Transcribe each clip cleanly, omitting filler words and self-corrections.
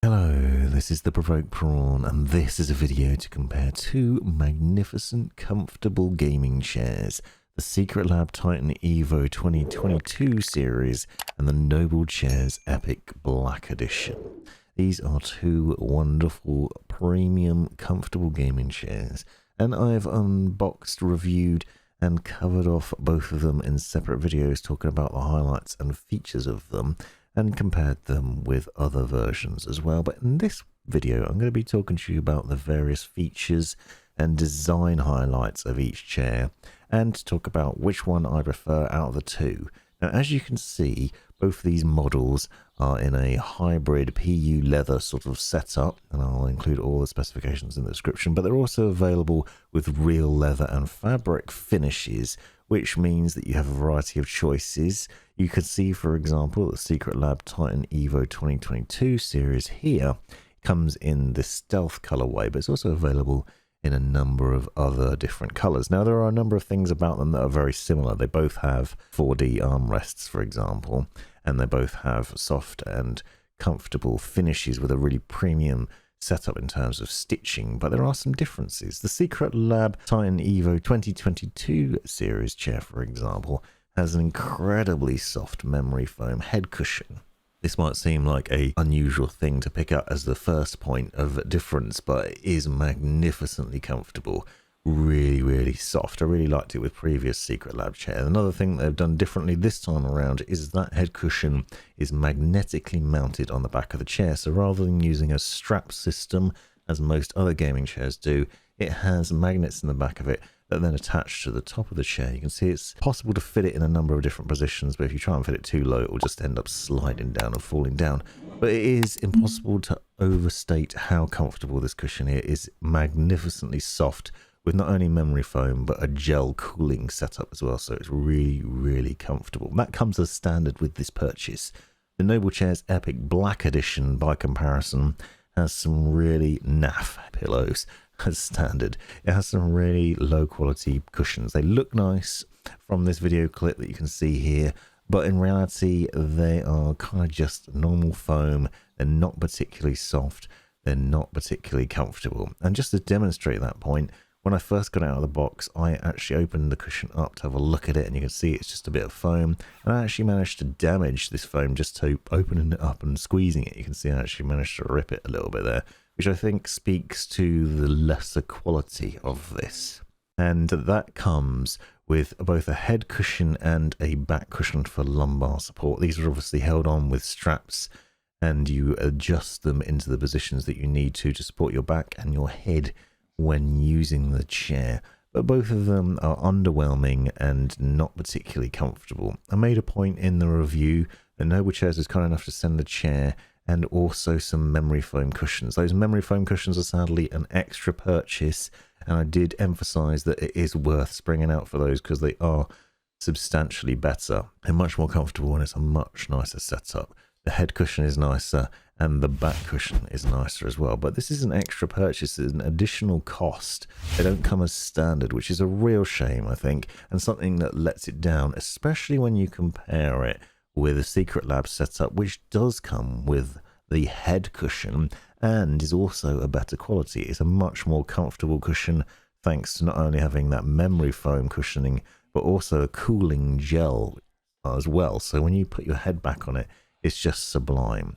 Hello, this is the Provoked Prawn, and this is a video to compare two magnificent, comfortable gaming chairs, the Secretlab Titan Evo 2022 series and the Noblechairs Epic Black Edition. These are two wonderful, premium, comfortable gaming chairs, and I've unboxed, reviewed, and covered off both of them in separate videos talking about the highlights and features of them, and compared them with other versions as well. But in this video, I'm going to be talking to you about the various features and design highlights of each chair, and to talk about which one I prefer out of the two. Now, as you can see, both these models are in a hybrid PU leather sort of setup, and I'll include all the specifications in the description, but they're also available with real leather and fabric finishes, which means that you have a variety of choices. You can see, for example, the Secretlab Titan Evo 2022 series here comes in the stealth colorway, but it's also available in a number of other different colors. Now, there are a number of things about them that are very similar. They both have 4D armrests, for example, and they both have soft and comfortable finishes with a really premium setup in terms of stitching, but there are some differences. The Secretlab Titan Evo 2022 series chair, for example, has an incredibly soft memory foam head cushion. This might seem like an unusual thing to pick up as the first point of difference, but it is magnificently comfortable. Really soft. I really liked it with previous Secretlab chairs. Another thing they've done differently this time around is that head cushion is magnetically mounted on the back of the chair. So rather than using a strap system as most other gaming chairs do, it has magnets in the back of it that then attach to the top of the chair. You can see it's possible to fit it in a number of different positions, but if you try and fit it too low, it will just end up sliding down and falling down. But it is impossible to overstate how comfortable this cushion here is. Magnificently soft, with not only memory foam but a gel cooling setup as well, so it's really comfortable. That comes as standard with this purchase. The Noblechairs Epic Black Edition, by comparison, has some really naff pillows as standard. It has some really low quality cushions. They look nice from this video clip that you can see here, but in reality they are kind of just normal foam. They're not particularly soft, they're not particularly comfortable. And just to demonstrate that point, when I first got it out of the box, I actually opened the cushion up to have a look at it, and you can see it's just a bit of foam. And I actually managed to damage this foam just to opening it up and squeezing it. You can see I actually managed to rip it a little bit there, which I think speaks to the lesser quality of this. And that comes with both a head cushion and a back cushion for lumbar support. These are obviously held on with straps, and you adjust them into the positions that you need to support your back and your head when using the chair, but both of them are underwhelming and not particularly comfortable. I made a point in the review that Noblechairs is kind enough to send the chair and also some memory foam cushions. Those memory foam cushions are sadly an extra purchase, and I did emphasize that it is worth springing out for those because they are substantially better and much more comfortable, and it's a much nicer setup. The head cushion is nicer and the back cushion is nicer as well, but this is an extra purchase, it's an additional cost. They don't come as standard, which is a real shame, I think, and something that lets it down, especially when you compare it with a Secretlab setup, which does come with the head cushion and is also a better quality. It's a much more comfortable cushion thanks to not only having that memory foam cushioning but also a cooling gel as well, so when you put your head back on it, it's just sublime.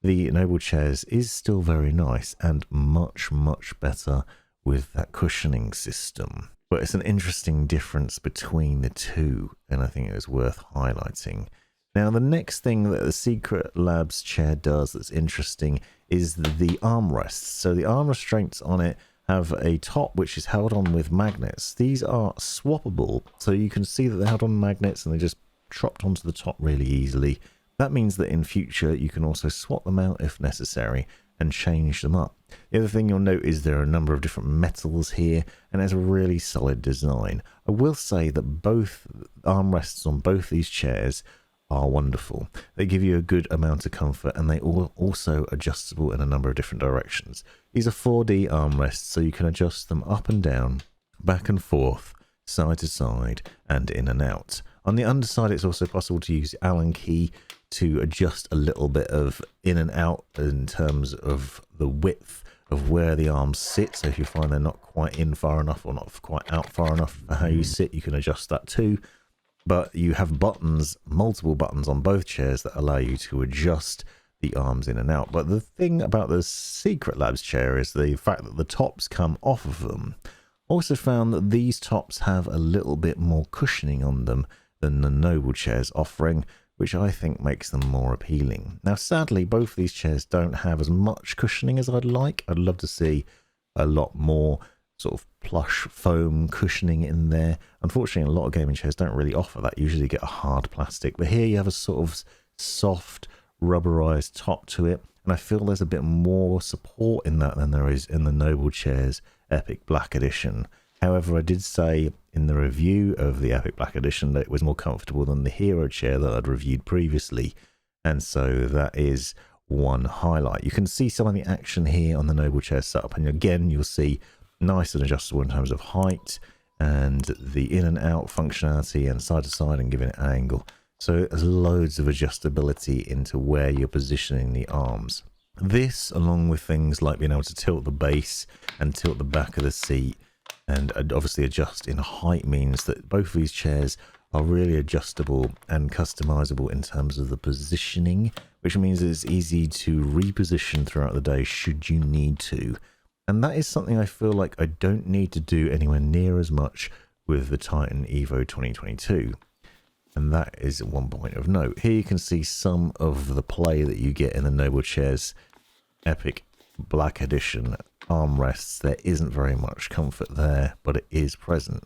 The Noblechairs is still very nice and much better with that cushioning system. But it's an interesting difference between the two, and I think it was worth highlighting. Now, the next thing that the Secretlab's chair does that's interesting is the armrests. So the arm restraints on it have a top which is held on with magnets. These are swappable, so you can see that they're held on magnets and they just dropped onto the top really easily. That means that in future you can also swap them out if necessary and change them up. The other thing you'll note is there are a number of different metals here, and it's a really solid design. I will say that both armrests on both these chairs are wonderful. They give you a good amount of comfort, and they are also adjustable in a number of different directions. These are 4D armrests, so you can adjust them up and down, back and forth, side to side, and in and out. On the underside, it's also possible to use Allen key to adjust a little bit of in and out in terms of the width of where the arms sit. So if you find they're not quite in far enough or not quite out far enough for how you sit, you can adjust that too. But you have buttons, multiple buttons on both chairs that allow you to adjust the arms in and out. But the thing about the Secretlab chair is the fact that the tops come off of them. Also found that these tops have a little bit more cushioning on them than the Noblechairs offering, which I think makes them more appealing. Now, sadly, both these chairs don't have as much cushioning as I'd like. I'd love to see a lot more sort of plush foam cushioning in there. Unfortunately, a lot of gaming chairs don't really offer that. You usually get a hard plastic, but here you have a sort of soft rubberized top to it, and I feel there's a bit more support in that than there is in the Noblechairs Epic Black Edition. However, I did say in the review of the Epic Black Edition that it was more comfortable than the Hero chair that I'd reviewed previously, and so that is one highlight. You can see some of the action here on the Noblechairs setup, and again you'll see nice and adjustable in terms of height and the in and out functionality and side to side and giving it an angle. So there's loads of adjustability into where you're positioning the arms. This, along with things like being able to tilt the base and tilt the back of the seat and obviously adjust in height, means that both of these chairs are really adjustable and customizable in terms of the positioning, which means it's easy to reposition throughout the day should you need to. And that is something I feel like I don't need to do anywhere near as much with the Titan Evo 2022. And that is one point of note. Here you can see some of the play that you get in the Noblechairs Epic Black Edition armrests. There isn't very much comfort there, but it is present.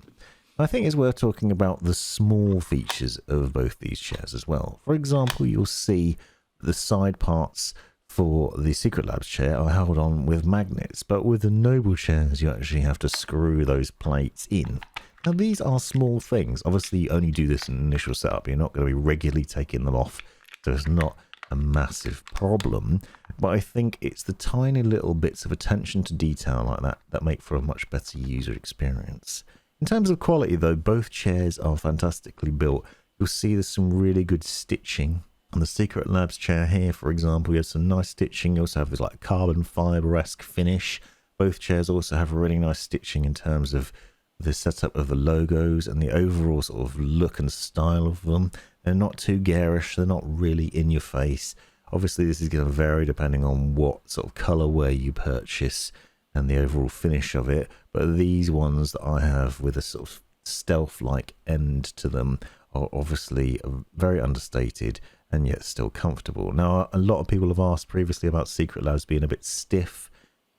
I think it's worth talking about the small features of both these chairs as well. For example, you'll see the side parts for the Secretlab chair are held on with magnets, but with the Noblechairs you actually have to screw those plates in. Now these are small things. Obviously you only do this in initial setup. You're not going to be regularly taking them off, so it's not a massive problem. But I think it's the tiny little bits of attention to detail like that that make for a much better user experience. In terms of quality though, both chairs are fantastically built. You'll see there's some really good stitching. On the Secretlab chair here, for example, you have some nice stitching. You also have this like carbon fibre-esque finish. Both chairs also have really nice stitching in terms of the setup of the logos and the overall sort of look and style of them. They're not too garish, they're not really in your face. Obviously this is going to vary depending on what sort of colourway you purchase and the overall finish of it, but these ones that I have with a sort of stealth-like end to them are obviously very understated and yet still comfortable. Now, a lot of people have asked previously about Secretlabs being a bit stiff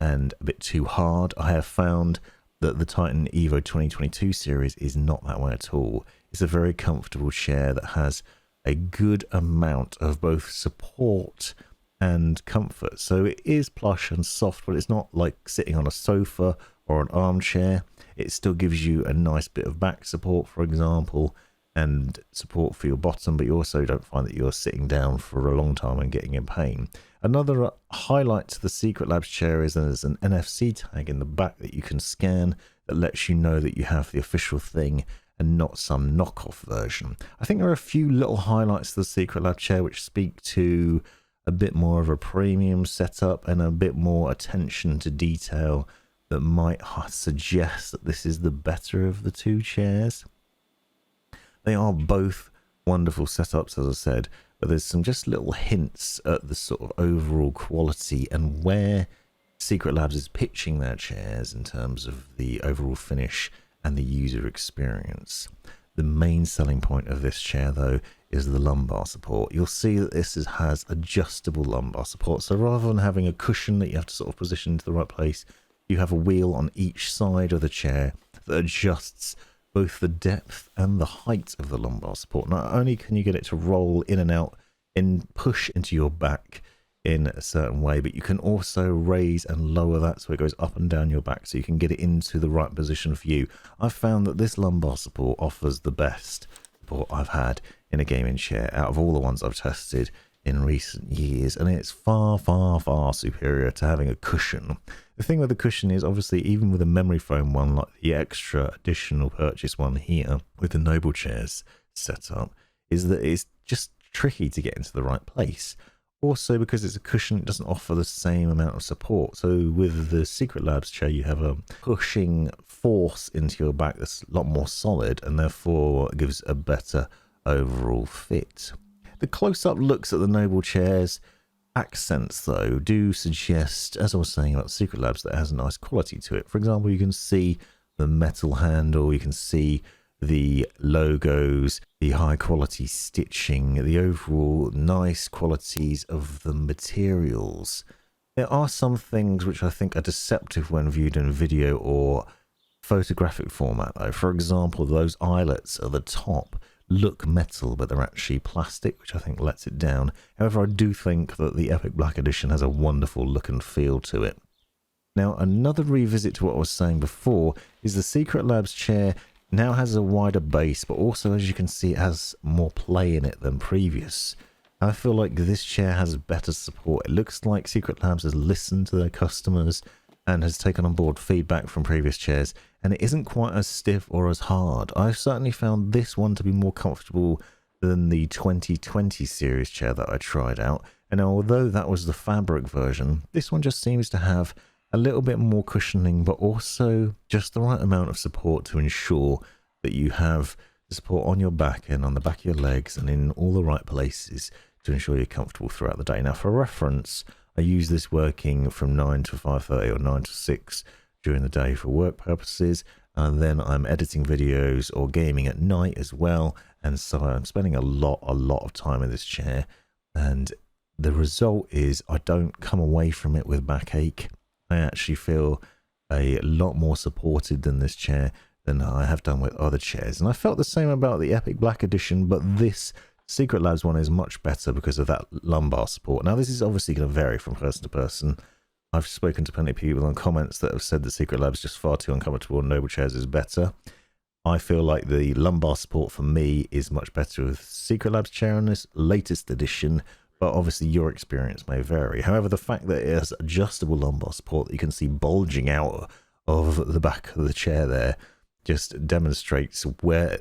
and a bit too hard. I have found that the Titan Evo 2022 series is not that way at all. It's a very comfortable chair that has a good amount of both support and comfort. So it is plush and soft, but it's not like sitting on a sofa or an armchair. It still gives you a nice bit of back support, for example, and support for your bottom, but you also don't find that you're sitting down for a long time and getting in pain. Another highlight to the Secretlab chair is there's an NFC tag in the back that you can scan that lets you know that you have the official thing and not some knockoff version. I think there are a few little highlights to the Secretlab chair which speak to a bit more of a premium setup and a bit more attention to detail that might suggest that this is the better of the two chairs. They are both wonderful setups, as I said, but there's some just little hints at the sort of overall quality and where Secretlabs is pitching their chairs in terms of the overall finish and the user experience. The main selling point of this chair, though, is the lumbar support. You'll see that this has adjustable lumbar support, so rather than having a cushion that you have to sort of position into the right place, you have a wheel on each side of the chair that adjusts both the depth and the height of the lumbar support. Not only can you get it to roll in and out and push into your back in a certain way, but you can also raise and lower that so it goes up and down your back so you can get it into the right position for you. I've found that this lumbar support offers the best support I've had in a gaming chair out of all the ones I've tested in recent years, and it's far, far, far superior to having a cushion. The thing with the cushion is, obviously, even with a memory foam one like the extra additional purchase one here with the Noblechairs setup, is that it's just tricky to get into the right place. Also, because it's a cushion, it doesn't offer the same amount of support. So with the Secretlab chair, you have a pushing force into your back that's a lot more solid, and therefore gives a better overall fit. The close-up looks at the Noblechairs accents, though, do suggest, as I was saying about Secretlabs, that it has a nice quality to it. For example, you can see the metal handle, you can see the logos, the high quality stitching, the overall nice qualities of the materials. There are some things which I think are deceptive when viewed in video or photographic format, though. For example, those eyelets at the top look metal, but they're actually plastic, which I think lets it down. However, I do think that the Epic Black Edition has a wonderful look and feel to it. Now, another revisit to what I was saying before is the Secretlabs chair now has a wider base, but also, as you can see, it has more play in it than previous. I feel like this chair has better support. It looks like Secretlabs has listened to their customers and has taken on board feedback from previous chairs, and it isn't quite as stiff or as hard. I've certainly found this one to be more comfortable than the 2020 series chair that I tried out, and although that was the fabric version, this one just seems to have a little bit more cushioning, but also just the right amount of support to ensure that you have the support on your back and on the back of your legs and in all the right places to ensure you're comfortable throughout the day. Now, for reference, I use this working from 9 to 5:30 or 9 to 6 during the day for work purposes, and then I'm editing videos or gaming at night as well, and so I'm spending a lot of time in this chair, and the result is I don't come away from it with backache. I actually feel a lot more supported than this chair than I have done with other chairs. And I felt the same about the Epic Black Edition, but this Secretlabs one is much better because of that lumbar support. Now, this is obviously going to vary from person to person. I've spoken to plenty of people in comments that have said that Secretlabs is just far too uncomfortable and Noblechairs is better. I feel like the lumbar support for me is much better with Secretlabs chair in this latest edition, but obviously your experience may vary. However, the fact that it has adjustable lumbar support that you can see bulging out of the back of the chair there just demonstrates where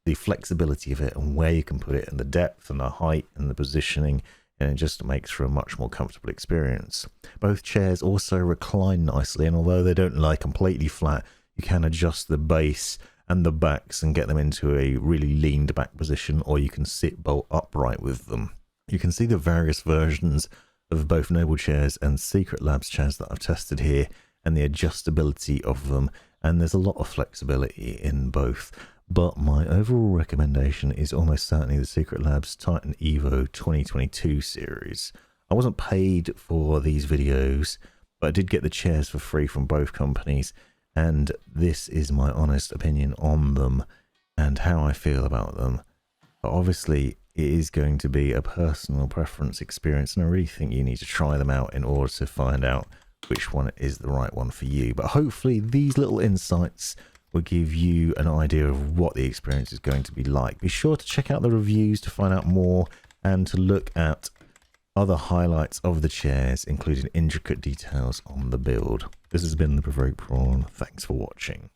the flexibility of it and where you can put it and the depth and the height and the positioning, and it just makes for a much more comfortable experience. Both chairs also recline nicely, and although they don't lie completely flat, you can adjust the base and the backs and get them into a really leaned back position, or you can sit bolt upright with them. You can see the various versions of both Noblechairs and Secretlabs chairs that I've tested here and the adjustability of them, and there's a lot of flexibility in both. But my overall recommendation is almost certainly the Secretlabs Titan Evo 2022 series. I wasn't paid for these videos, but I did get the chairs for free from both companies, and this is my honest opinion on them and how I feel about them. But obviously, it is going to be a personal preference experience, and I really think you need to try them out in order to find out which one is the right one for you. But hopefully these little insights will give you an idea of what the experience is going to be like. Be sure to check out the reviews to find out more and to look at other highlights of the chairs, including intricate details on the build. This has been the Provoked Prawn. Thanks for watching.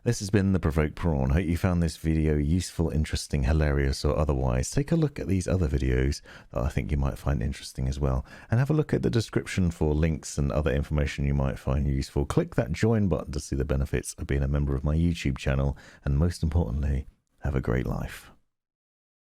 This has been the Provoked Prawn. Hope you found this video useful, interesting, hilarious, or otherwise. Take a look at these other videos that I think you might find interesting as well. And have a look at the description for links and other information you might find useful. Click that join button to see the benefits of being a member of my YouTube channel. And most importantly, have a great life.